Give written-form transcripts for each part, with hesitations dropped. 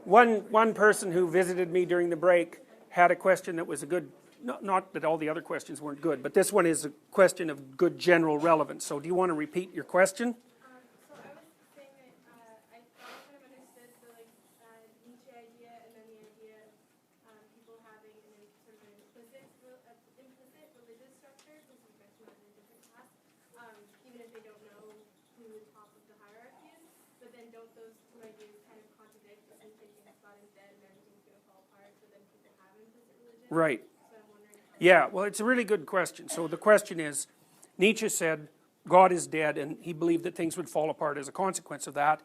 One person who visited me during the break had a question that was a good, not that all the other questions weren't good, but this one is a question of good general relevance. So do you want to repeat your question? So I was saying that I kind of understood the Nietzsche idea and then the idea of people having an sort of an implicit religious structure, since you guys are in a different class, even if they don't know who the top of the hierarchy is. But then don't those two ideas kind of contradict the thinking that God is dead and everything's going to fall apart, so then people have implicit religion? Right. So I'm wondering. Yeah, well, it's a really good question. So the question is, Nietzsche said God is dead and he believed that things would fall apart as a consequence of that.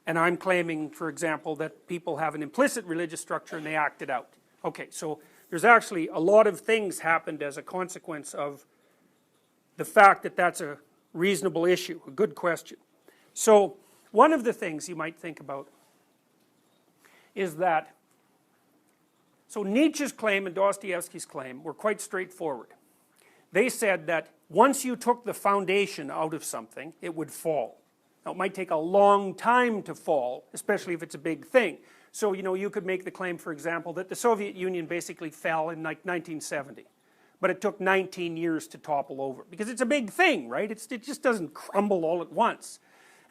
And I'm claiming, for example, that people have an implicit religious structure and they act it out. Okay, so there's actually a lot of things happened as a consequence of the fact that that's a reasonable issue, a good question. So one of the things you might think about is that, so Nietzsche's claim and Dostoevsky's claim were quite straightforward. They said that once you took the foundation out of something, it would fall. Now, it might take a long time to fall, especially if it's a big thing. So, you know, you could make the claim, for example, that the Soviet Union basically fell in like 1970. But it took 19 years to topple over. Because it's a big thing, right? It just doesn't crumble all at once.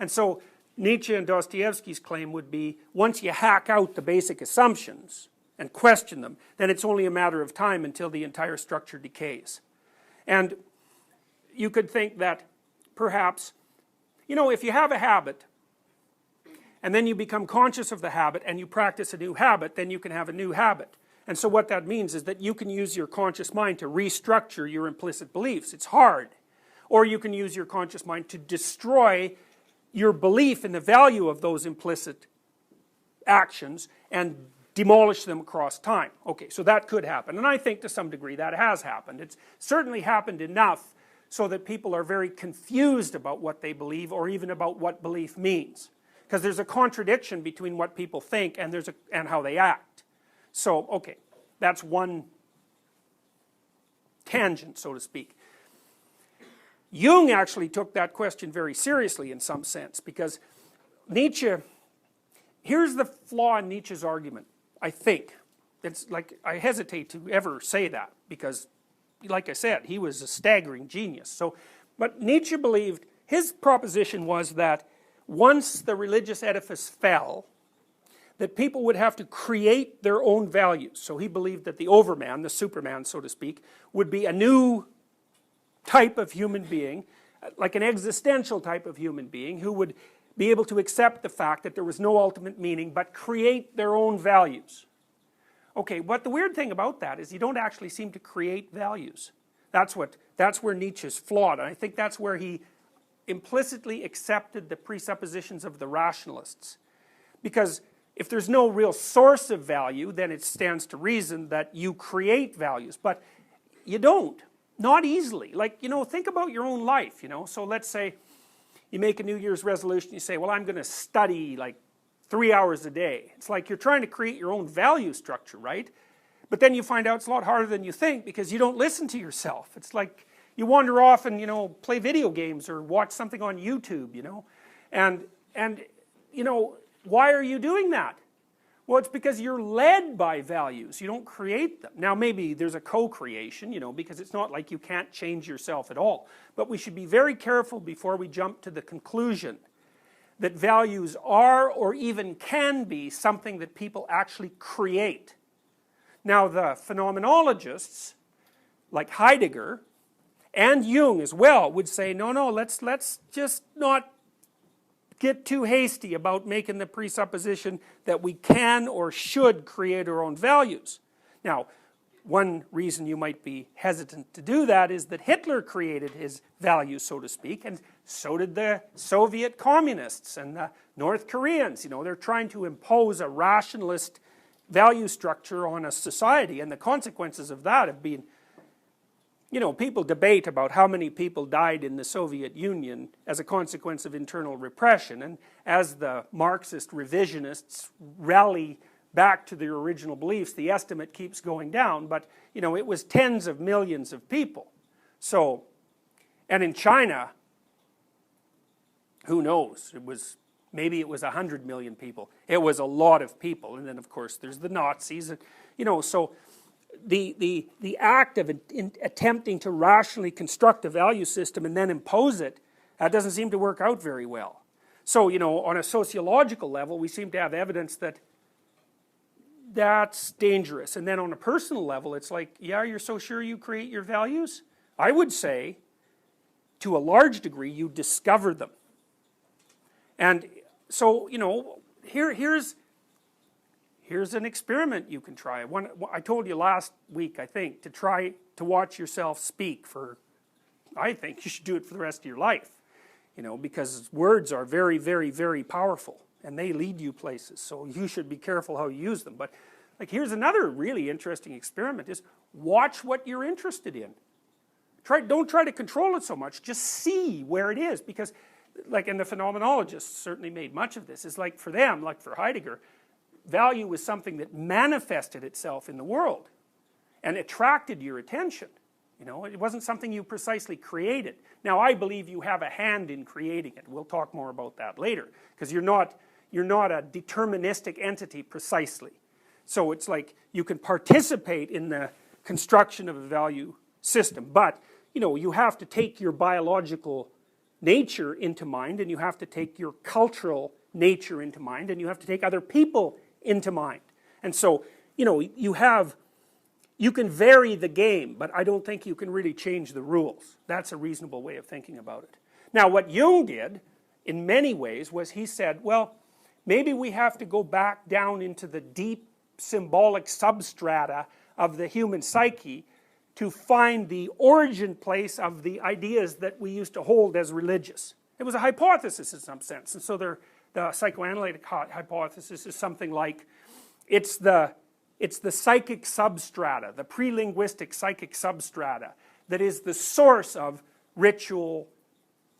And so, Nietzsche and Dostoevsky's claim would be, once you hack out the basic assumptions and question them, then it's only a matter of time until the entire structure decays. And you could think that perhaps, you know, if you have a habit and then you become conscious of the habit and you practice a new habit, then you can have a new habit. And so what that means is that you can use your conscious mind to restructure your implicit beliefs. It's hard. Or you can use your conscious mind to destroy your belief in the value of those implicit actions and demolish them across time. Okay, so that could happen. And I think to some degree that has happened. It's certainly happened enough so that people are very confused about what they believe or even about what belief means. Because there's a contradiction between what people think and how they act. So, okay, that's one tangent, so to speak. Jung actually took that question very seriously in some sense, because Nietzsche, here's the flaw in Nietzsche's argument, I think. It's like, I hesitate to ever say that, because, like I said, he was a staggering genius. So, but Nietzsche believed, his proposition was that once the religious edifice fell, that people would have to create their own values. So he believed that the overman, the superman, so to speak, would be a new type of human being, like an existential type of human being, who would be able to accept the fact that there was no ultimate meaning, but create their own values. Okay, but the weird thing about that is you don't actually seem to create values. That's where Nietzsche's flawed, and I think that's where he implicitly accepted the presuppositions of the rationalists. Because if there's no real source of value, then it stands to reason that you create values, but you don't. Not easily. Like, you know, think about your own life, you know. So let's say you make a New Year's resolution, you say, well, I'm going to study like 3 hours a day. It's like you're trying to create your own value structure, right? But then you find out it's a lot harder than you think because you don't listen to yourself. It's like you wander off and, you know, play video games or watch something on YouTube, you know. And you know, why are you doing that? Well, it's because you're led by values. You don't create them. Now, maybe there's a co-creation, you know, because it's not like you can't change yourself at all. But we should be very careful before we jump to the conclusion that values are or even can be something that people actually create. Now, the phenomenologists, like Heidegger, and Jung as well, would say, no, let's just not get too hasty about making the presupposition that we can or should create our own values. Now, one reason you might be hesitant to do that is that Hitler created his values, so to speak, and so did the Soviet communists and the North Koreans. You know, they're trying to impose a rationalist value structure on a society, and the consequences of that have been, you know, people debate about how many people died in the Soviet Union as a consequence of internal repression, and as the Marxist revisionists rally back to their original beliefs, the estimate keeps going down, but, you know, it was tens of millions of people. So, and in China, who knows, it was Maybe it was 100 million people. It was a lot of people. And then, of course, there's the Nazis. So the act of attempting to rationally construct a value system and then impose it, that doesn't seem to work out very well. So, on a sociological level, we seem to have evidence that that's dangerous. And then on a personal level, it's like, yeah, you're so sure you create your values? I would say, to a large degree, you discover them. And so, here's an experiment you can try. I told you last week, I think, to try to watch yourself speak I think you should do it for the rest of your life. Because words are very, very, very powerful, and they lead you places, so you should be careful how you use them. But here's another really interesting experiment, is watch what you're interested in. Don't try to control it so much, just see where it is, because and the phenomenologists certainly made much of this, is for them, like for Heidegger, value was something that manifested itself in the world and attracted your attention. It wasn't something you precisely created. Now, I believe you have a hand in creating it. We'll talk more about that later, because you're not a deterministic entity precisely. So it's like you can participate in the construction of a value system, but you have to take your biological nature into mind, and you have to take your cultural nature into mind, and you have to take other people into mind. And so, you can vary the game, but I don't think you can really change the rules. That's a reasonable way of thinking about it. Now, what Jung did, in many ways, was he said, well, maybe we have to go back down into the deep symbolic substrata of the human psyche to find the origin place of the ideas that we used to hold as religious. It was a hypothesis in some sense, and so the psychoanalytic hypothesis is something like, it's the psychic substrata, the pre-linguistic psychic substrata, that is the source of ritual,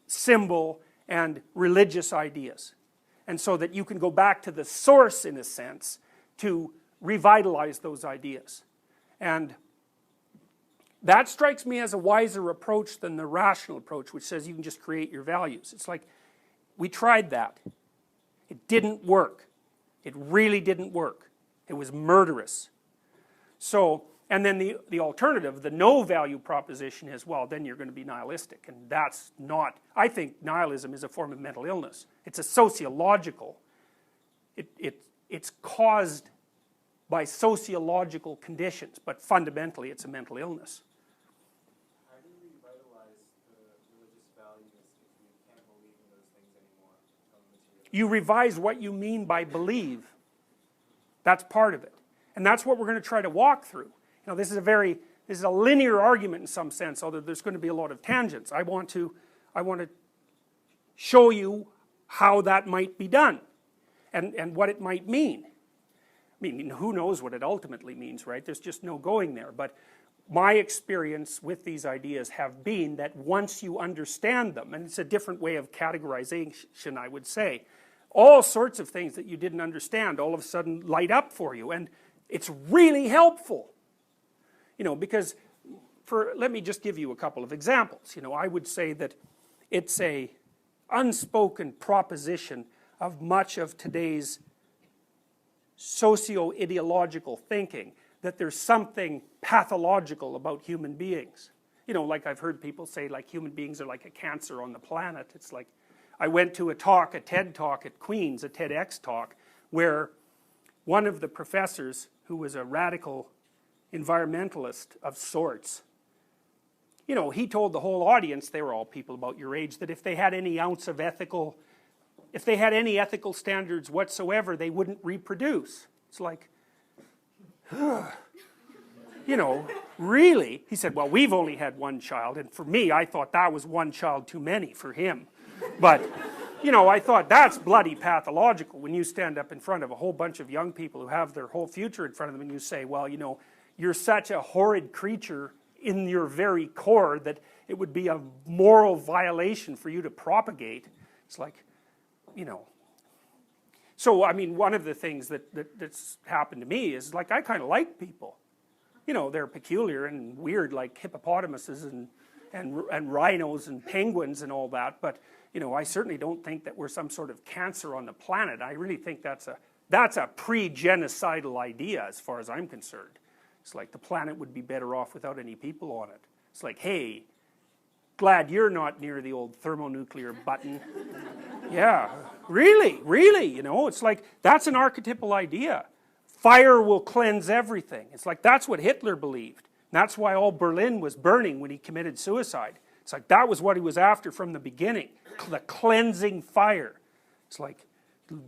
symbol, and religious ideas. And so that you can go back to the source, in a sense, to revitalize those ideas. And that strikes me as a wiser approach than the rational approach, which says you can just create your values. It's like, we tried that. It didn't work. It really didn't work. It was murderous. So, and then the alternative, the no value proposition is, well, then you're going to be nihilistic. And that's not, I think nihilism is a form of mental illness. It's a sociological, it's caused by sociological conditions, but fundamentally it's a mental illness. How do you revitalize the religious values if you can't believe in those things anymore? You revise what you mean by believe. That's part of it. And that's what we're going to try to walk through. This is a linear argument in some sense, although there's going to be a lot of tangents. I want to show you how that might be done and what it might mean. I mean, who knows what it ultimately means, right? There's just no going there. But my experience with these ideas have been that once you understand them, and it's a different way of categorization, I would say, all sorts of things that you didn't understand all of a sudden light up for you, and it's really helpful. Because let me just give you a couple of examples. I would say that it's a unspoken proposition of much of today's socio-ideological thinking that there's something pathological about human beings. Like I've heard people say, like, human beings are like a cancer on the planet. It's like, I went to a TED talk at Queen's, a TEDx talk, where one of the professors, who was a radical environmentalist of sorts, he told the whole audience, they were all people about your age, that if they had any ounce of ethical standards whatsoever, they wouldn't reproduce. It's like, really? He said, well, we've only had one child, and for me, I thought that was one child too many for him. But, I thought that's bloody pathological when you stand up in front of a whole bunch of young people who have their whole future in front of them and you say, well, you're such a horrid creature in your very core that it would be a moral violation for you to propagate. It's like, So, I mean, one of the things that's happened to me is, like, I kind of like people. They're peculiar and weird, like hippopotamuses and rhinos and penguins and all that, but You know, I certainly don't think that we're some sort of cancer on the planet. I really think that's a pre-genocidal idea as far as I'm concerned. It's like the planet would be better off without any people on it. It's like, hey, glad you're not near the old thermonuclear button. Yeah, really, really, you know, it's like, that's an archetypal idea. Fire will cleanse everything. It's like, that's what Hitler believed. And that's why all Berlin was burning when he committed suicide. It's like, that was what he was after from the beginning. The cleansing fire. It's like,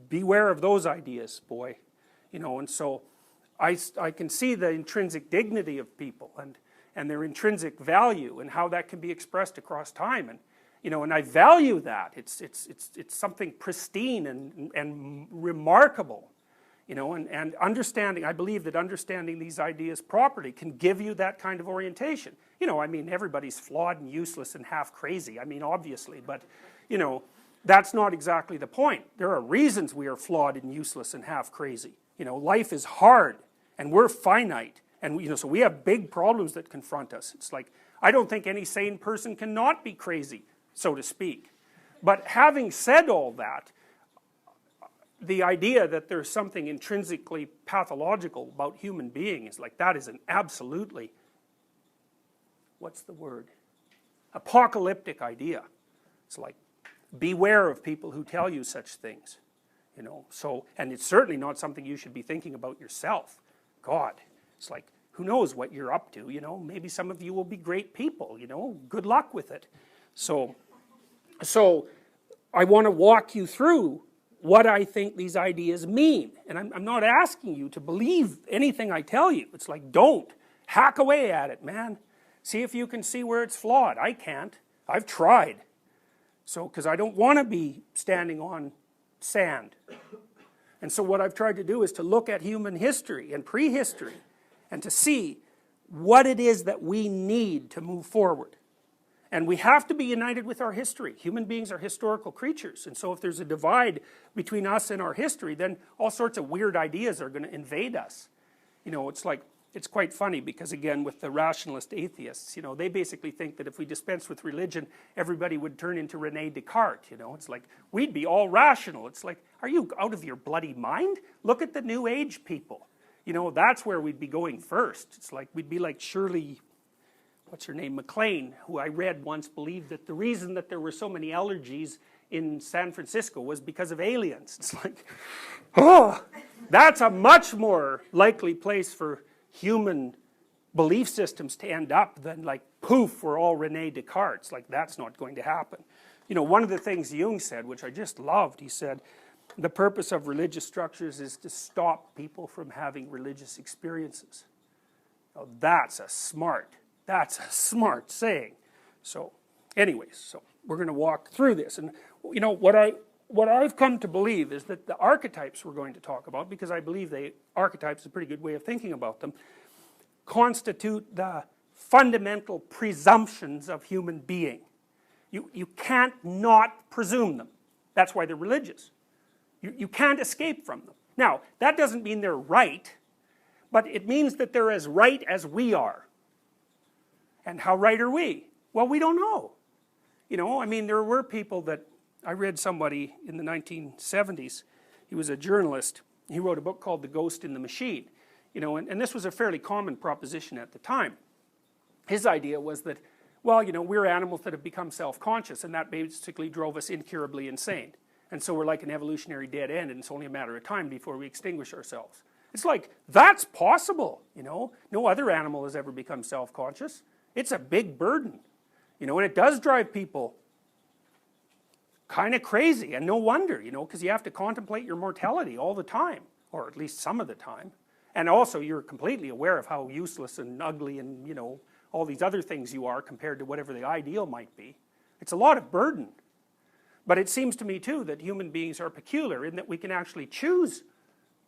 beware of those ideas, boy. You know, and so I can see the intrinsic dignity of people and their intrinsic value and how that can be expressed across time. And, you know, and I value that. It's something pristine and remarkable. You know, and understanding, I believe that understanding these ideas properly can give you that kind of orientation. You know, I mean, everybody's flawed and useless and half crazy. I mean, obviously, but, you know, that's not exactly the point. There are reasons we are flawed and useless and half crazy. You know, life is hard, and we're finite. And, you know, so we have big problems that confront us. It's like, I don't think any sane person cannot be crazy, so to speak. But having said all that, the idea that there's something intrinsically pathological about human beings, like that is an absolutely, what's the word? Apocalyptic idea. It's like, beware of people who tell you such things. You know, so, and it's certainly not something you should be thinking about yourself. God, it's like, who knows what you're up to, you know, maybe some of you will be great people, you know, good luck with it. So I want to walk you through what I think these ideas mean. And I'm not asking you to believe anything I tell you. It's like, don't. Hack away at it, man. See if you can see where it's flawed. I can't. I've tried. So, because I don't want to be standing on sand. And so what I've tried to do is to look at human history and prehistory and to see what it is that we need to move forward. And we have to be united with our history. Human beings are historical creatures. And so if there's a divide between us and our history, then all sorts of weird ideas are going to invade us. You know, it's like, it's quite funny because, again, with the rationalist atheists, you know, they basically think that if we dispense with religion, everybody would turn into Rene Descartes, you know. It's like, we'd be all rational. It's like, are you out of your bloody mind? Look at the New Age people. You know, that's where we'd be going first. It's like, we'd be like Shirley, what's her name, MacLaine, who I read once believed that the reason that there were so many allergies in San Francisco was because of aliens. It's like, oh, that's a much more likely place for human belief systems to end up than like, poof, we're all Rene Descartes. Like, that's not going to happen. You know, one of the things Jung said, which I just loved, he said, the purpose of religious structures is to stop people from having religious experiences. Now, that's a smart saying. So, anyways, so we're going to walk through this. And, you know, what I've come to believe is that the archetypes we're going to talk about, because I believe archetypes is a pretty good way of thinking about them, constitute the fundamental presumptions of human being. You can't not presume them. That's why they're religious. You can't escape from them. Now, that doesn't mean they're right, but it means that they're as right as we are. And how right are we? Well, we don't know. You know, I mean, there were people that, I read somebody in the 1970s, he was a journalist, he wrote a book called The Ghost in the Machine. You know, and this was a fairly common proposition at the time. His idea was that, well, you know, we're animals that have become self-conscious, and that basically drove us incurably insane. And so we're like an evolutionary dead end, and it's only a matter of time before we extinguish ourselves. It's like, that's possible, you know. No other animal has ever become self-conscious. It's a big burden, you know, and it does drive people kind of crazy, and no wonder, you know, because you have to contemplate your mortality all the time, or at least some of the time. And also, you're completely aware of how useless and ugly and, you know, all these other things you are compared to whatever the ideal might be. It's a lot of burden. But it seems to me, too, that human beings are peculiar in that we can actually choose.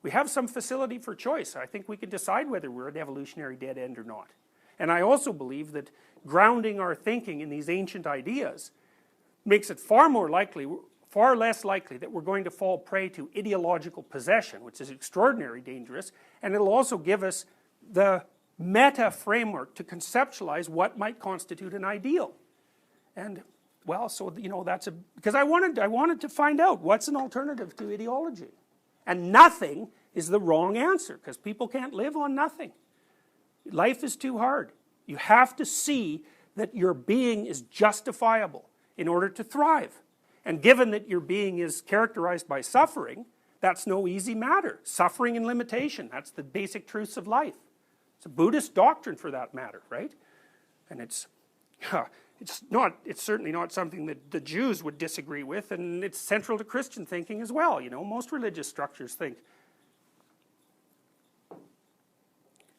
We have some facility for choice. I think we can decide whether we're an evolutionary dead end or not. And I also believe that grounding our thinking in these ancient ideas makes it far less likely that we're going to fall prey to ideological possession, which is extraordinarily dangerous, and it'll also give us the meta framework to conceptualize what might constitute an ideal. And well, so, you know, that's because I wanted to find out what's an alternative to ideology. And nothing is the wrong answer, because people can't live on nothing. Life is too hard. You have to see that your being is justifiable in order to thrive. And given that your being is characterized by suffering, that's no easy matter. Suffering and limitation, that's the basic truths of life. It's a Buddhist doctrine for that matter, right? And it's certainly not something that the Jews would disagree with, and it's central to Christian thinking as well. You know, most religious structures think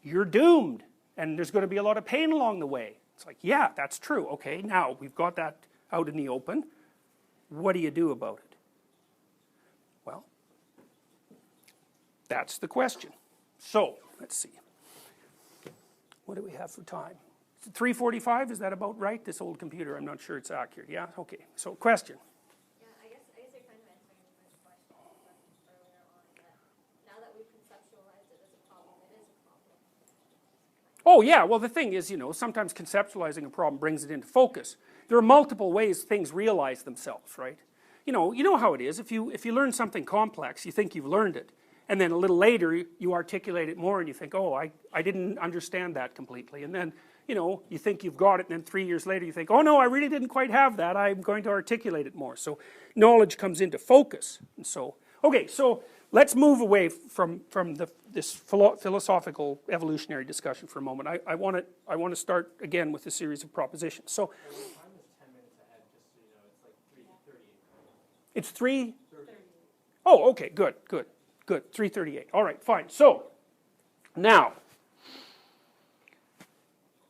you're doomed, and there's going to be a lot of pain along the way. It's like, yeah, that's true. Okay, now we've got that out in the open. What do you do about it? Well, that's the question. So, let's see. What do we have for time? 3:45, is that about right? This old computer, I'm not sure it's accurate. Yeah? Okay. So, question. Yeah, I guess you're kind of answering the first question earlier on, that now that we've conceptualized it as a problem, it is a problem. Oh yeah, well the thing is, you know, sometimes conceptualizing a problem brings it into focus. There are multiple ways things realize themselves, right? You know how it is. If you learn something complex, you think you've learned it. And then a little later, you articulate it more and you think, oh, I didn't understand that completely. And then, you know, you think you've got it, and then 3 years later you think, oh no, I really didn't quite have that. I'm going to articulate it more. So knowledge comes into focus. And so, okay, so let's move away from this philosophical evolutionary discussion for a moment. I want to start again with a series of propositions. So, Time is 10 minutes ahead, just so you know. It's like 3:38. it's 3:30. Oh, okay, good. 3:38. All right, fine. So, now,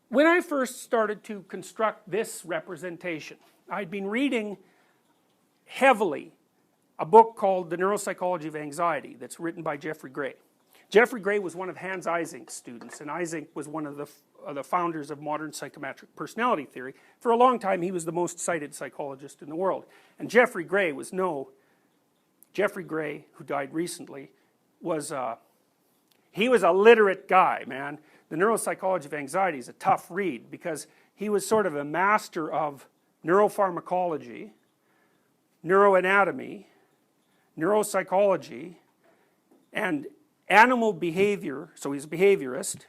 when I first started to construct this representation, I'd been reading heavily a book called The Neuropsychology of Anxiety that's written by Jeffrey Gray. Jeffrey Gray was one of Hans Eysenk's students, and Eysenck was one of the founders of modern psychometric personality theory. For a long time, he was the most cited psychologist in the world. And Jeffrey Gray, who died recently, he was a literate guy, man. The Neuropsychology of Anxiety is a tough read because he was sort of a master of neuropharmacology, neuroanatomy, neuropsychology, and animal behavior, so he's a behaviorist,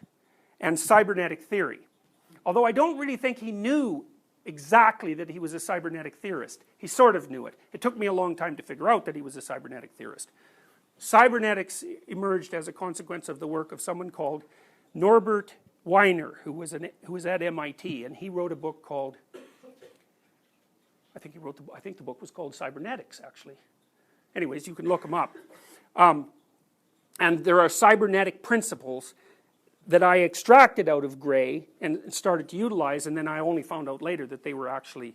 and cybernetic theory. Although I don't really think he knew exactly that he was a cybernetic theorist. He sort of knew it. It took me a long time to figure out that he was a cybernetic theorist. Cybernetics emerged as a consequence of the work of someone called Norbert Wiener, who was at MIT, and he wrote a book called, I think the book was called Cybernetics, actually. Anyways, you can look them up. And there are cybernetic principles that I extracted out of Gray and started to utilize, and then I only found out later that they were actually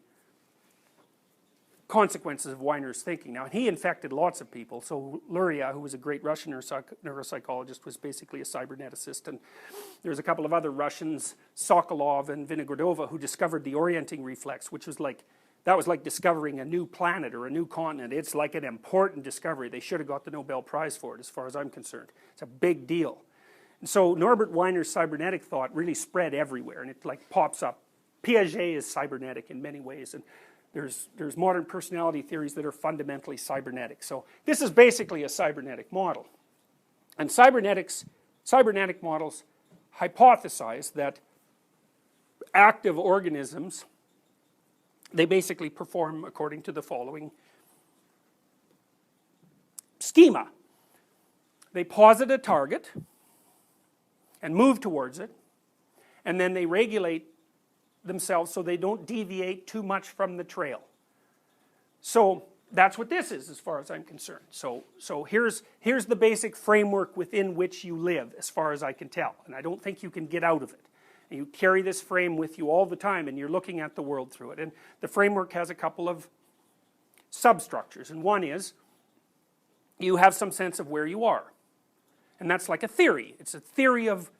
consequences of Wiener's thinking. Now, he infected lots of people. So Luria, who was a great Russian neuropsychologist, was basically a cyberneticist. And there's a couple of other Russians, Sokolov and Vinogradova, who discovered the orienting reflex, which was like, that was like discovering a new planet or a new continent. It's like an important discovery. They should have got the Nobel Prize for it, as far as I'm concerned. It's a big deal. And so Norbert Wiener's cybernetic thought really spread everywhere, and it like pops up. Piaget is cybernetic in many ways, and there's modern personality theories that are fundamentally cybernetic. So this is basically a cybernetic model. And cybernetic models hypothesize that active organisms, they basically perform according to the following schema. They posit a target and move towards it, and then they regulate themselves so they don't deviate too much from the trail. So that's what this is, as far as I'm concerned. So here's the basic framework within which you live, as far as I can tell, and I don't think you can get out of it. And you carry this frame with you all the time, and you're looking at the world through it. And the framework has a couple of substructures, and one is you have some sense of where you are. And that's like a theory. It's a theory of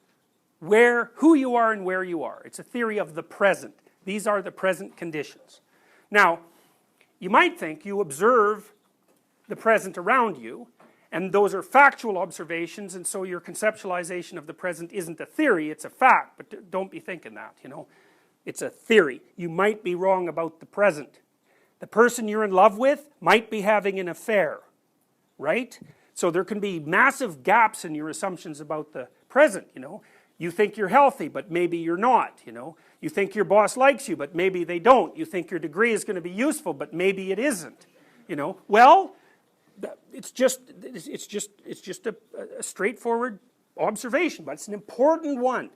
who you are and where you are. It's a theory of the present. These are the present conditions. Now, you might think you observe the present around you, and those are factual observations, and so your conceptualization of the present isn't a theory, it's a fact, but don't be thinking that, you know. It's a theory. You might be wrong about the present. The person you're in love with might be having an affair, right? So there can be massive gaps in your assumptions about the present, you know. You think you're healthy, but maybe you're not, you know. You think your boss likes you, but maybe they don't. You think your degree is going to be useful, but maybe it isn't, you know. Well, it's just a straightforward observation, but it's an important one.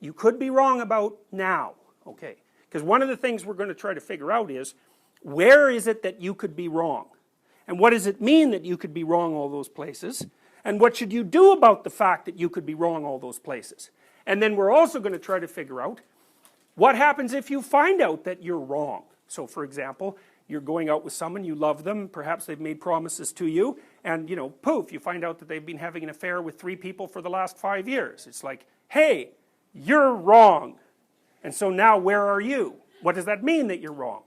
You could be wrong about now, okay? Because one of the things we're going to try to figure out is, where is it that you could be wrong? And what does it mean that you could be wrong all those places? And what should you do about the fact that you could be wrong all those places? And then we're also going to try to figure out, what happens if you find out that you're wrong? So for example, you're going out with someone, you love them, perhaps they've made promises to you, and you know, poof, you find out that they've been having an affair with 3 people for the last 5 years. It's like, hey, you're wrong. And so now where are you? What does that mean that you're wrong?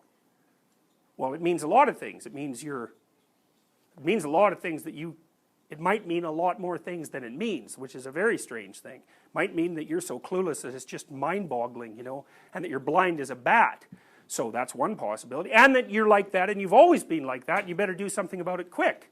Well, it means a lot of things. It means a lot of things that it might mean a lot more things than it means, which is a very strange thing. It might mean that you're so clueless that it's just mind-boggling, you know, and that you're blind as a bat. So that's one possibility. And that you're like that and you've always been like that, and you better do something about it quick.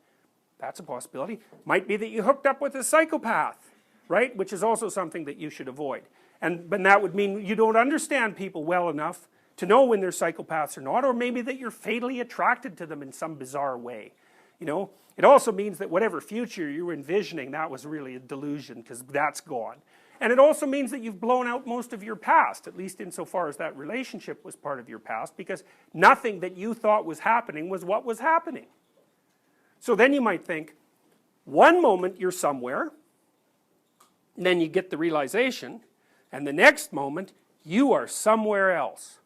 That's a possibility. Might be that you hooked up with a psychopath, right? Which is also something that you should avoid. But that would mean you don't understand people well enough to know when they're psychopaths or not, or maybe that you're fatally attracted to them in some bizarre way. You know, it also means that whatever future you were envisioning, that was really a delusion, because that's gone. And it also means that you've blown out most of your past, at least insofar as that relationship was part of your past, because nothing that you thought was happening was what was happening. So then you might think, one moment you're somewhere, and then you get the realization, and the next moment you are somewhere else.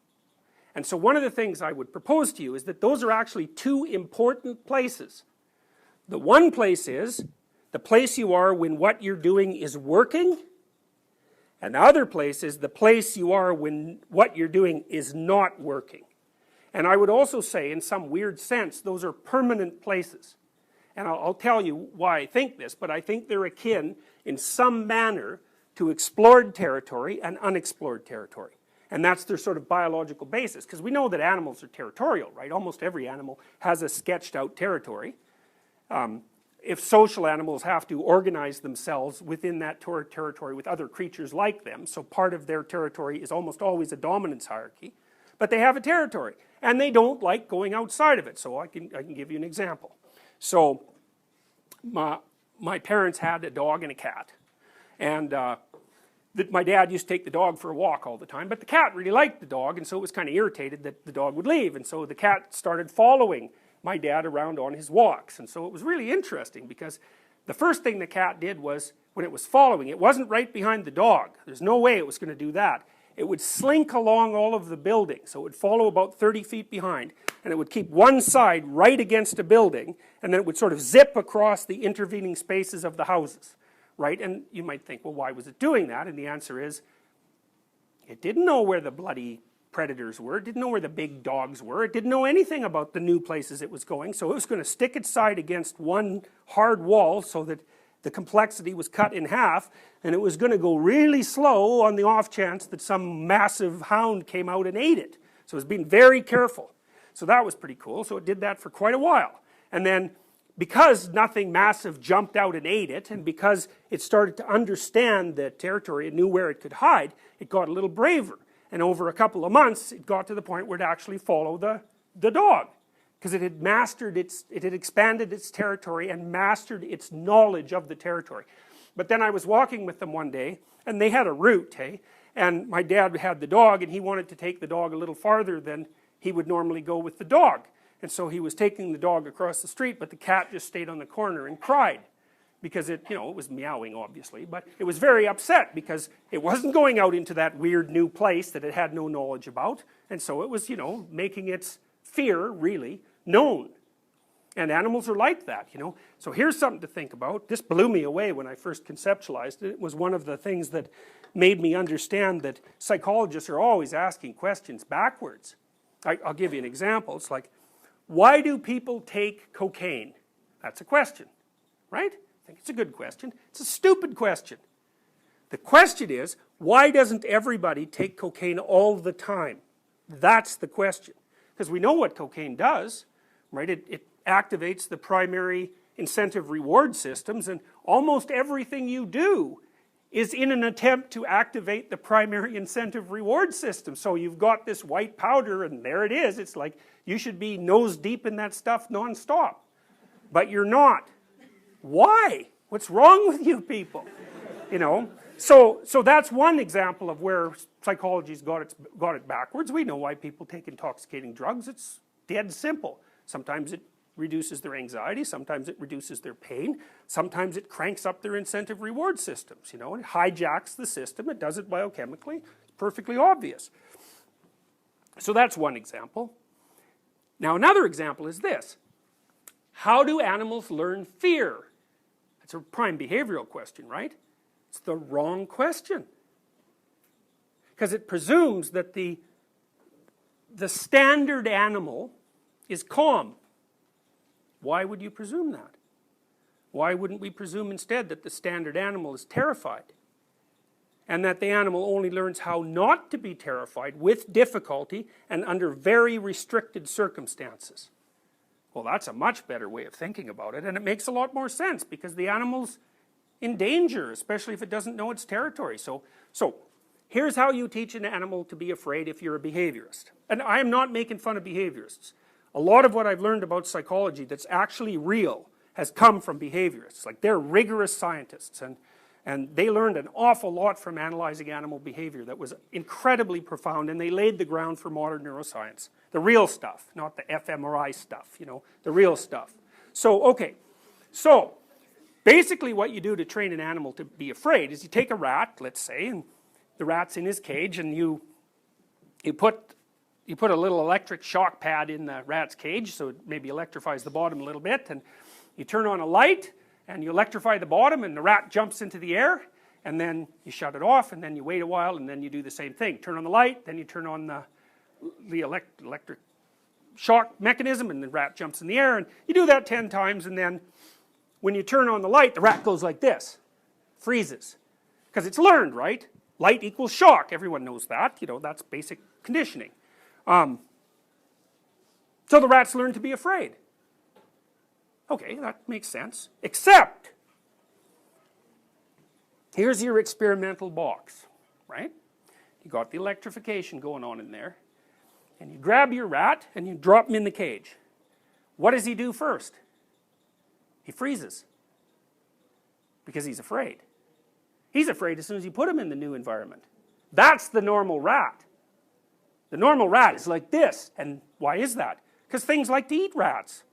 And so one of the things I would propose to you is that those are actually 2 important places. The one place is the place you are when what you're doing is working, and the other place is the place you are when what you're doing is not working. And I would also say, in some weird sense, those are permanent places. And I'll tell you why I think this, but I think they're akin in some manner to explored territory and unexplored territory. And that's their sort of biological basis, because we know that animals are territorial, right? Almost every animal has a sketched out territory. If social animals have to organize themselves within that territory with other creatures like them, so part of their territory is almost always a dominance hierarchy, but they have a territory, and they don't like going outside of it. So I can give you an example. So my parents had a dog and a cat, and my dad used to take the dog for a walk all the time, but the cat really liked the dog, and so it was kind of irritated that the dog would leave, and so the cat started following my dad around on his walks. And so it was really interesting, because the first thing the cat did was, when it was following, it wasn't right behind the dog. There's no way it was going to do that. It would slink along all of the buildings, so it would follow about 30 feet behind, and it would keep one side right against a building, and then it would sort of zip across the intervening spaces of the houses. Right? And you might think, well, why was it doing that? And the answer is, it didn't know where the bloody predators were, it didn't know where the big dogs were, it didn't know anything about the new places it was going, so it was going to stick its side against one hard wall so that the complexity was cut in half, and it was going to go really slow on the off chance that some massive hound came out and ate it. So it was being very careful. So that was pretty cool. So it did that for quite a while. And then, because nothing massive jumped out and ate it, and because it started to understand the territory and knew where it could hide, it got a little braver. And over a couple of months, it got to the point where it actually followed the dog. Because it had expanded its territory and mastered its knowledge of the territory. But then I was walking with them one day, and they had a route, hey? And my dad had the dog, and he wanted to take the dog a little farther than he would normally go with the dog. And so he was taking the dog across the street, but the cat just stayed on the corner and cried. Because it was meowing, obviously, but it was very upset because it wasn't going out into that weird new place that it had no knowledge about. And so it was, making its fear, really, known. And animals are like that, So here's something to think about. This blew me away when I first conceptualized it. It was one of the things that made me understand that psychologists are always asking questions backwards. I'll give you an example. It's like, why do people take cocaine? That's a question, right? I think it's a good question. It's a stupid question. The question is, why doesn't everybody take cocaine all the time? That's the question. because we know what cocaine does, right? It activates the primary incentive reward systems, and almost everything you do is in an attempt to activate the primary incentive reward system. So you've got this white powder and there it is. It's like you should be nose deep in that stuff non-stop. But you're not. Why? What's wrong with you people? You know? So that's one example of where psychology's got it backwards. We know why people take intoxicating drugs. It's dead simple. Sometimes it reduces their anxiety, sometimes it reduces their pain, sometimes it cranks up their incentive reward systems, you know, it hijacks the system, it does it biochemically, it's perfectly obvious. So that's one example. Now another example is this. How do animals learn fear? It's a prime behavioral question, right? It's the wrong question. Because it presumes that the standard animal is calm. Why would you presume that? Why wouldn't we presume instead that the standard animal is terrified? And that the animal only learns how not to be terrified with difficulty and under very restricted circumstances? Well, that's a much better way of thinking about it, and it makes a lot more sense because the animal's in danger, especially if it doesn't know its territory. So here's how you teach an animal to be afraid if you're a behaviorist. And I am not making fun of behaviorists. A lot of what I've learned about psychology that's actually real has come from behaviorists. Like, they're rigorous scientists, and they learned an awful lot from analyzing animal behavior that was incredibly profound, and they laid the ground for modern neuroscience. The real stuff, not the fMRI stuff, you know, the real stuff. So, okay, so basically what you do to train an animal to be afraid is you take a rat, let's say, and the rat's in his cage, and you put a little electric shock pad in the rat's cage, so it maybe electrifies the bottom a little bit, and you turn on a light, and you electrify the bottom, and the rat jumps into the air, and then you shut it off, and then you wait a while, and then you do the same thing. Turn on the light, then you turn on the electric shock mechanism, and the rat jumps in the air, and you do that 10 times, and then when you turn on the light, the rat goes like this, freezes, because it's learned, right? Light equals shock, everyone knows that, you know, that's basic conditioning. So the rats learn to be afraid. Okay, that makes sense. Except, here's your experimental box, right? You got the electrification going on in there, and you grab your rat and you drop him in the cage. What does he do first? He freezes. Because he's afraid. He's afraid as soon as you put him in the new environment. That's the normal rat. The normal rat is like this, and why is that? Because things like to eat rats.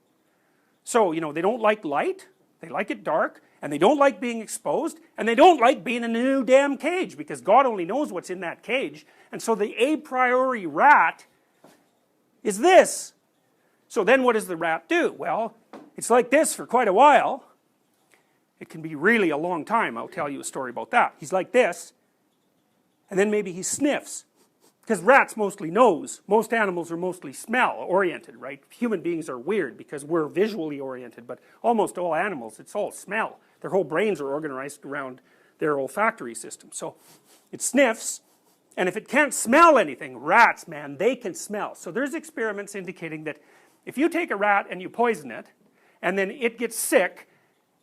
So, you know, they don't like light, they like it dark, and they don't like being exposed, and they don't like being in a new damn cage, because God only knows what's in that cage, and so the a priori rat is this. So then what does the rat do? Well, it's like this for quite a while. It can be really a long time, I'll tell you a story about that. He's like this, and then maybe he sniffs. Because rats mostly nose. Most animals are mostly smell oriented, right? Human beings are weird because we're visually oriented, but almost all animals, it's all smell. Their whole brains are organized around their olfactory system. So it sniffs, and if it can't smell anything, rats, man, they can smell. So there's experiments indicating that if you take a rat and you poison it, and then it gets sick,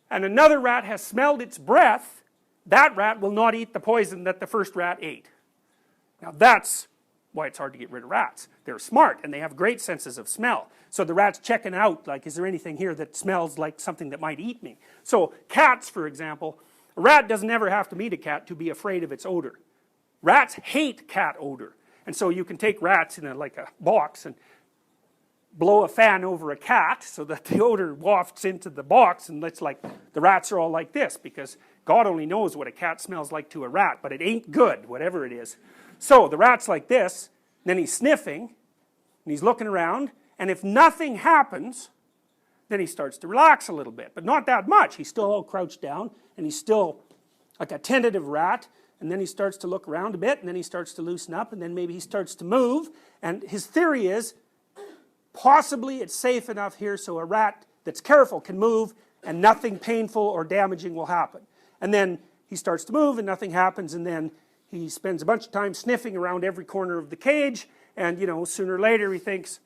and another rat has smelled its breath, that rat will not eat the poison that the first rat ate. Now that's why it's hard to get rid of rats. They're smart and they have great senses of smell. So the rat's checking out, like, is there anything here that smells like something that might eat me? So cats, for example, a rat doesn't ever have to meet a cat to be afraid of its odor. Rats hate cat odor. And so you can take rats in like a box and blow a fan over a cat so that the odor wafts into the box, and it's like the rats are all like this because God only knows what a cat smells like to a rat, but it ain't good, whatever it is. So the rat's like this, then he's sniffing, and he's looking around, and if nothing happens, then he starts to relax a little bit, but not that much. He's still all crouched down, and he's still like a tentative rat, and then he starts to look around a bit, and then he starts to loosen up, and then maybe he starts to move, and his theory is, possibly it's safe enough here so a rat that's careful can move, and nothing painful or damaging will happen. And then he starts to move, and nothing happens, and then he spends a bunch of time sniffing around every corner of the cage, and, you know, sooner or later he thinks,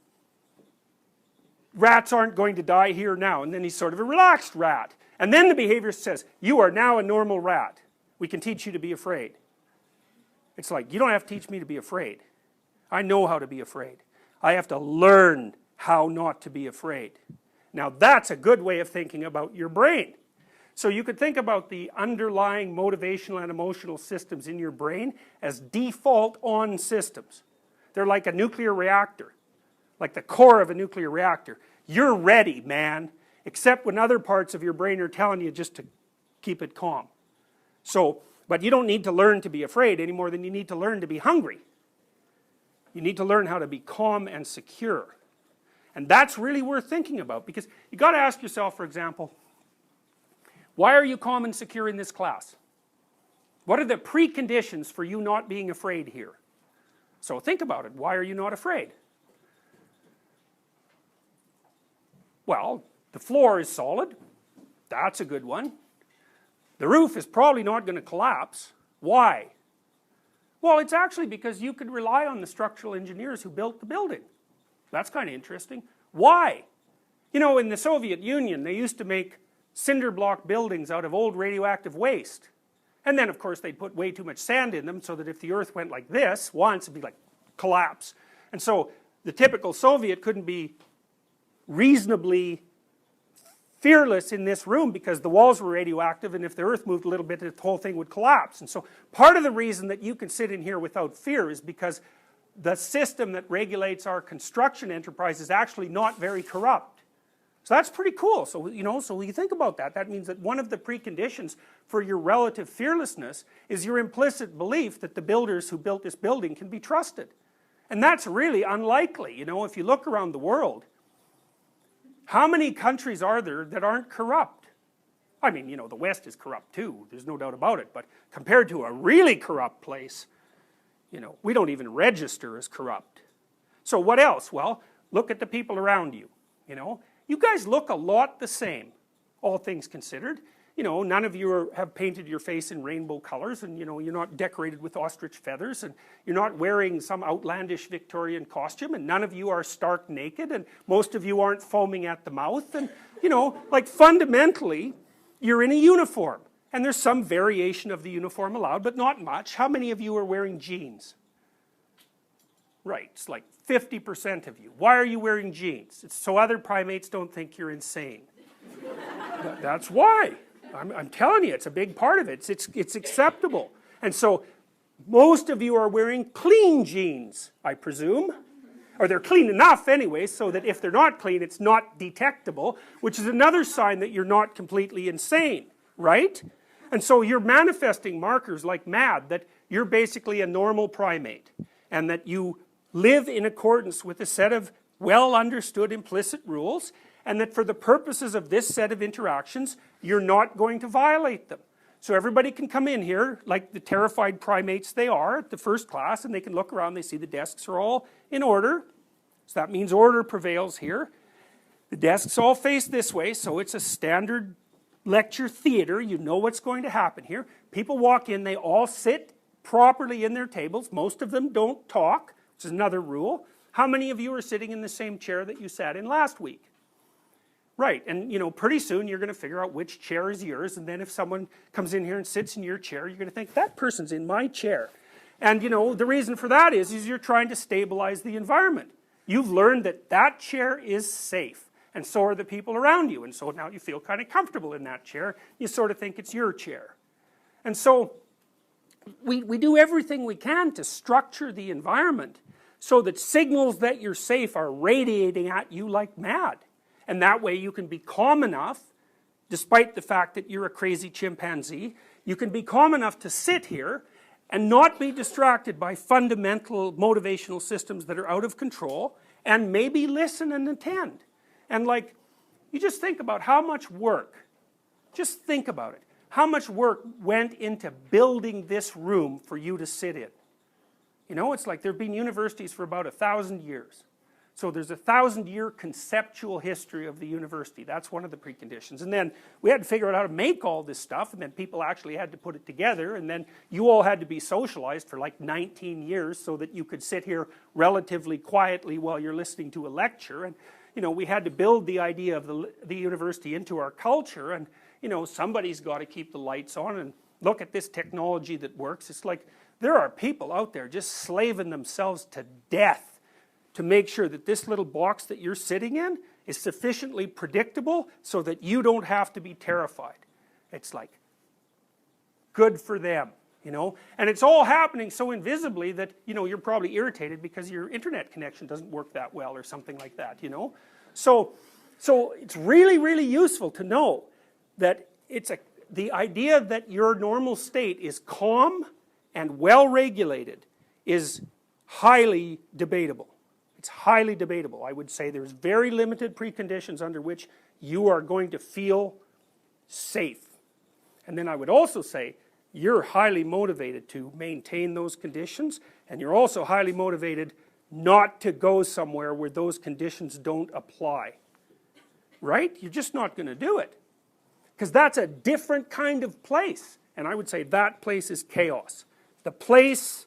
rats aren't going to die here now. And then he's sort of a relaxed rat. And then the behaviorist says, you are now a normal rat. We can teach you to be afraid. It's like, you don't have to teach me to be afraid. I know how to be afraid. I have to learn how not to be afraid. Now that's a good way of thinking about your brain. So you could think about the underlying motivational and emotional systems in your brain as default on systems. They're like a nuclear reactor, like the core of a nuclear reactor. You're ready, man, except when other parts of your brain are telling you just to keep it calm. So, but you don't need to learn to be afraid any more than you need to learn to be hungry. You need to learn how to be calm and secure. And that's really worth thinking about, because you got to ask yourself, for example, why are you calm and secure in this class? What are the preconditions for you not being afraid here? So think about it. Why are you not afraid? Well, the floor is solid. That's a good one. The roof is probably not going to collapse. Why? Well, it's actually because you could rely on the structural engineers who built the building. That's kind of interesting. Why? You know, in the Soviet Union, they used to make cinder block buildings out of old radioactive waste. And then, of course, they'd put way too much sand in them so that if the earth went like this once, it'd be like collapse. And so the typical Soviet couldn't be reasonably fearless in this room because the walls were radioactive, and if the earth moved a little bit, the whole thing would collapse. And so part of the reason that you can sit in here without fear is because the system that regulates our construction enterprise is actually not very corrupt. So that's pretty cool. So, you know, so when you think about that, that means that one of the preconditions for your relative fearlessness is your implicit belief that the builders who built this building can be trusted. And that's really unlikely. You know, if you look around the world, how many countries are there that aren't corrupt? I mean, you know, the West is corrupt too, there's no doubt about it, but compared to a really corrupt place, you know, we don't even register as corrupt. So what else? Well, look at the people around you, you know. You guys look a lot the same, all things considered. You know, none of you have painted your face in rainbow colors, and you know, you're not decorated with ostrich feathers, and you're not wearing some outlandish Victorian costume, and none of you are stark naked, and most of you aren't foaming at the mouth, and you know, like fundamentally, you're in a uniform. And there's some variation of the uniform allowed, but not much. How many of you are wearing jeans? Right, it's like 50% of you. Why are you wearing jeans? It's so other primates don't think you're insane. That's why. I'm telling you, it's a big part of it. It's acceptable. And so most of you are wearing clean jeans, I presume. Or they're clean enough anyway, so that if they're not clean, it's not detectable, which is another sign that you're not completely insane, right? And so you're manifesting markers like mad that you're basically a normal primate, and that you live in accordance with a set of well understood implicit rules, and that for the purposes of this set of interactions, you're not going to violate them. So everybody can come in here, like the terrified primates they are at the first class, and they can look around, they see the desks are all in order, so that means order prevails here. The desks all face this way, so it's a standard lecture theater, you know what's going to happen here. People walk in, they all sit properly in their tables, most of them don't talk, which is another rule. How many of you are sitting in the same chair that you sat in last week? Right, and you know, pretty soon you're going to figure out which chair is yours, and then if someone comes in here and sits in your chair, you're going to think, that person's in my chair. And you know, the reason for that is you're trying to stabilize the environment. You've learned that that chair is safe, and so are the people around you, and so now you feel kind of comfortable in that chair. You sort of think it's your chair. And so we do everything we can to structure the environment so that signals that you're safe are radiating at you like mad. And that way you can be calm enough, despite the fact that you're a crazy chimpanzee, you can be calm enough to sit here and not be distracted by fundamental motivational systems that are out of control, and maybe listen and attend. And like, you just think about how much work, just think about it, how much work went into building this room for you to sit in. You know, it's like there have been universities for about 1,000 years. So there's a 1,000-year conceptual history of the university. That's one of the preconditions. And then we had to figure out how to make all this stuff, and then people actually had to put it together, and then you all had to be socialized for like 19 years so that you could sit here relatively quietly while you're listening to a lecture. And you know, we had to build the idea of the university into our culture, and, you know, somebody's got to keep the lights on and look at this technology that works. It's like there are people out there just slaving themselves to death to make sure that this little box that you're sitting in is sufficiently predictable so that you don't have to be terrified. It's like, good for them, you know, and it's all happening so invisibly that, you know, you're probably irritated because your internet connection doesn't work that well or something like that, you know. So it's really, really useful to know that the idea that your normal state is calm and well regulated is highly debatable. It's highly debatable. I would say there's very limited preconditions under which you are going to feel safe. And then I would also say you're highly motivated to maintain those conditions, and you're also highly motivated not to go somewhere where those conditions don't apply. Right? You're just not going to do it. Because that's a different kind of place. And I would say that place is chaos. The place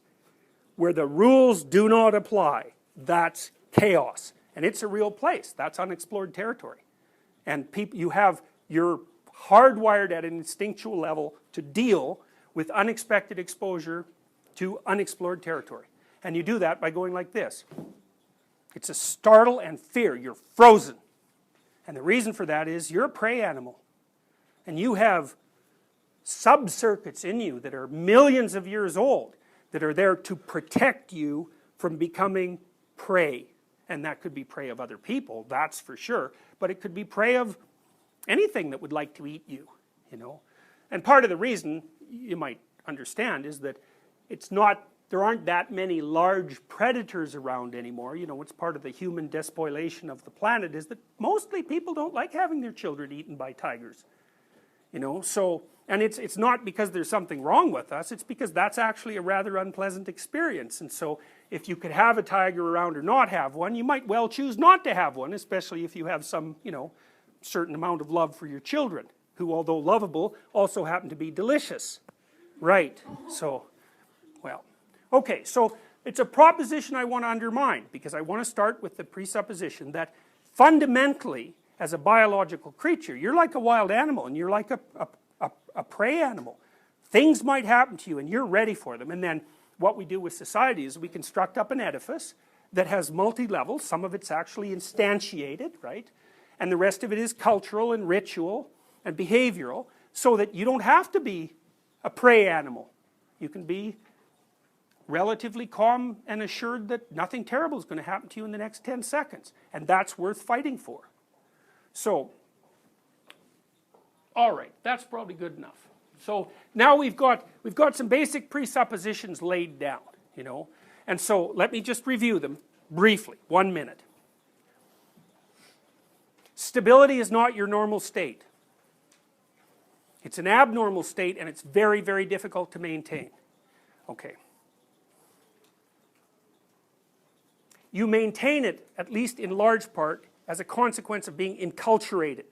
where the rules do not apply, that's chaos. And it's a real place. That's unexplored territory. And you're hardwired at an instinctual level to deal with unexpected exposure to unexplored territory. And you do that by going like this. It's a startle and fear. You're frozen. And the reason for that is you're a prey animal. And you have subcircuits in you that are millions of years old that are there to protect you from becoming prey. And that could be prey of other people, that's for sure. But it could be prey of anything that would like to eat you, you know. And part of the reason, you might understand, is that there aren't that many large predators around anymore. You know, it's part of the human despoilation of the planet is that mostly people don't like having their children eaten by tigers. You know, so, and it's not because there's something wrong with us, it's because that's actually a rather unpleasant experience. And so, if you could have a tiger around or not have one, you might well choose not to have one, especially if you have some, you know, certain amount of love for your children, who, although lovable, also happen to be delicious. Right, so, well, okay, so it's a proposition I want to undermine, because I want to start with the presupposition that fundamentally, as a biological creature, you're like a wild animal, and you're like a prey animal. Things might happen to you, and you're ready for them. And then what we do with society is we construct up an edifice that has multi-levels. Some of it's actually instantiated, right? And the rest of it is cultural and ritual and behavioral, so that you don't have to be a prey animal. You can be relatively calm and assured that nothing terrible is going to happen to you in the next 10 seconds. And that's worth fighting for. So, all right, that's probably good enough. So now we've got some basic presuppositions laid down, you know. And so let me just review them briefly, 1 minute. Stability is not your normal state. It's an abnormal state, and it's very, very difficult to maintain. Okay. You maintain it, at least in large part, as a consequence of being enculturated.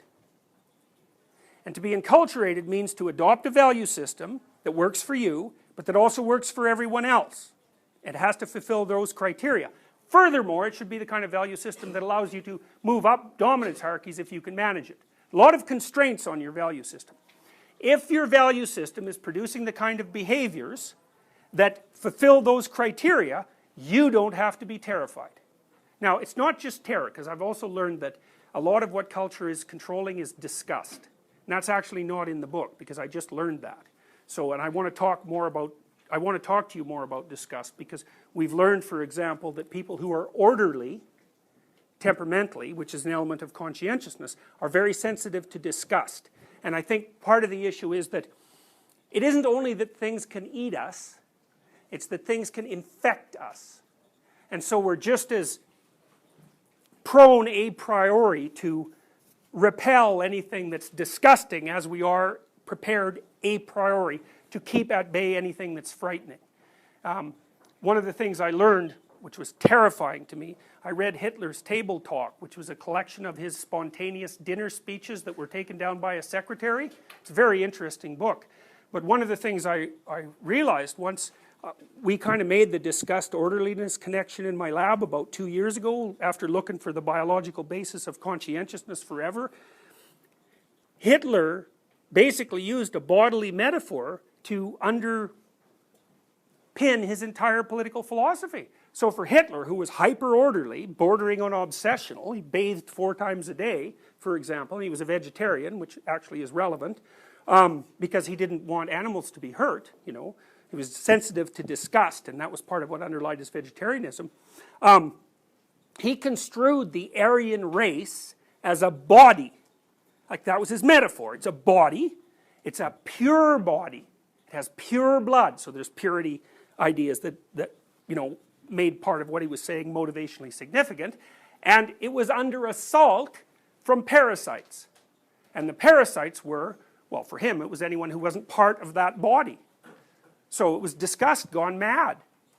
And to be enculturated means to adopt a value system that works for you, but that also works for everyone else. It has to fulfill those criteria. Furthermore, it should be the kind of value system that allows you to move up dominance hierarchies if you can manage it. A lot of constraints on your value system. If your value system is producing the kind of behaviors that fulfill those criteria, you don't have to be terrified. Now, it's not just terror, because I've also learned that a lot of what culture is controlling is disgust. And that's actually not in the book, because I just learned that. So, and I want to talk to you more about disgust, because we've learned, for example, that people who are orderly, temperamentally, which is an element of conscientiousness, are very sensitive to disgust. And I think part of the issue is that it isn't only that things can eat us, it's that things can infect us. And so we're just as prone a priori to repel anything that's disgusting as we are prepared a priori to keep at bay anything that's frightening. One of the things I learned, which was terrifying to me, I read Hitler's Table Talk, which was a collection of his spontaneous dinner speeches that were taken down by a secretary. It's a very interesting book. But one of the things I realized once We kind of made the discussed orderliness connection in my lab about 2 years ago after looking for the biological basis of conscientiousness forever. Hitler basically used a bodily metaphor to underpin his entire political philosophy. So for Hitler, who was hyper-orderly, bordering on obsessional, he bathed 4 times a day, for example, and he was a vegetarian, which actually is relevant, because he didn't want animals to be hurt, you know. He was sensitive to disgust, and that was part of what underlied his vegetarianism. He construed the Aryan race as a body. Like, that was his metaphor. It's a body. It's a pure body. It has pure blood. So there's purity ideas that you know, made part of what he was saying motivationally significant. And it was under assault from parasites. And the parasites were, well, for him, it was anyone who wasn't part of that body. So it was disgust gone mad.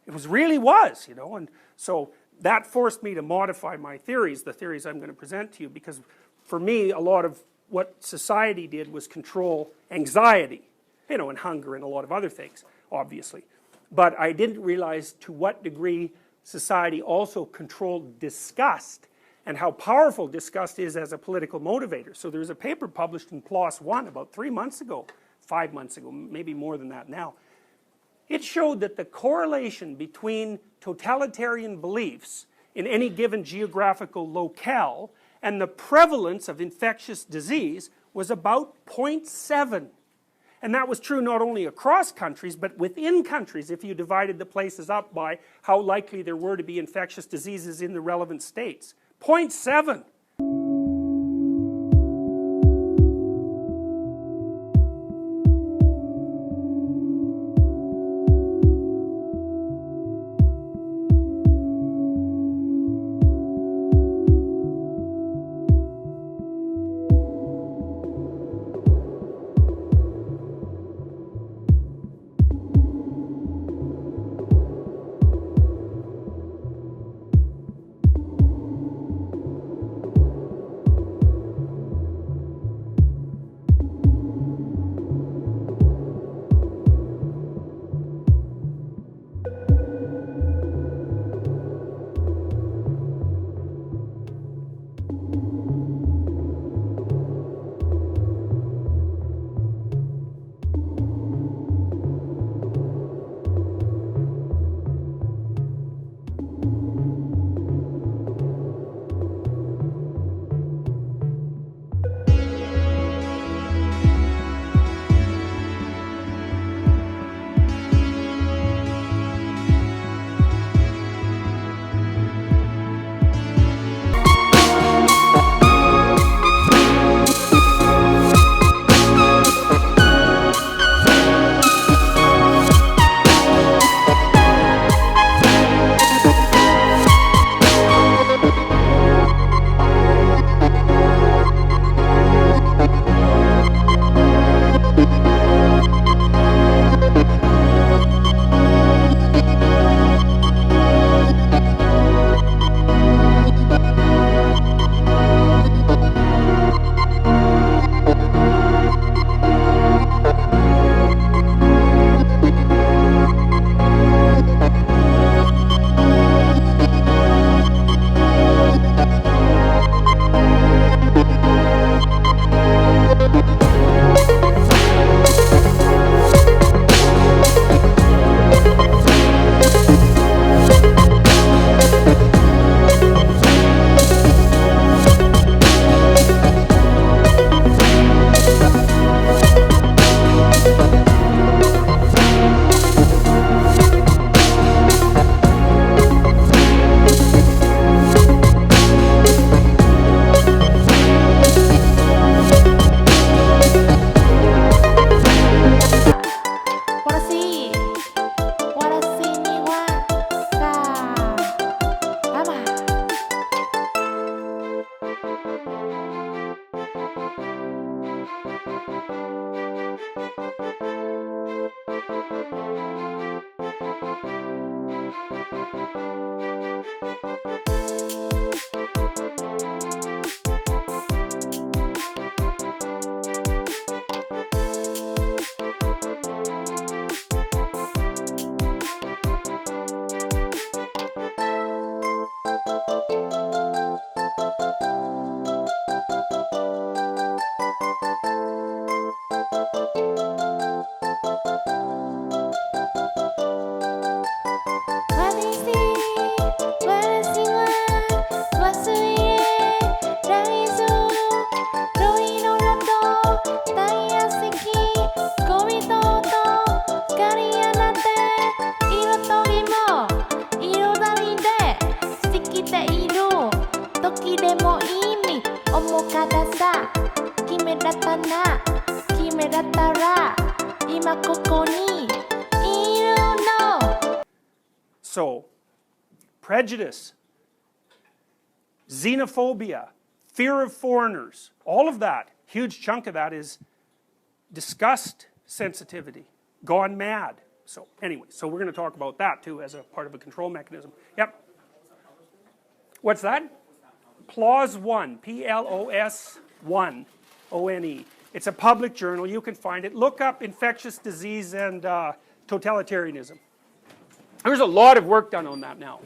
It really was, you know. And so that forced me to modify my theories, the theories I'm going to present to you, because for me, a lot of what society did was control anxiety, you know, and hunger and a lot of other things, obviously. But I didn't realize to what degree society also controlled disgust and how powerful disgust is as a political motivator. So there's a paper published in PLOS One about 3 months ago, 5 months ago, maybe more than that now. It showed that the correlation between totalitarian beliefs in any given geographical locale and the prevalence of infectious disease was about 0.7. And that was true not only across countries, but within countries, if you divided the places up by how likely there were to be infectious diseases in the relevant states. 0.7. So, prejudice, xenophobia, fear of foreigners, all of that, huge chunk of that is disgust sensitivity, gone mad. So anyway, so we're going to talk about that too as a part of a control mechanism. Yep. What's that? PLOS 1, P-L-O-S 1, O-N-E. It's a public journal, you can find it. Look up infectious disease and totalitarianism. There's a lot of work done on that now.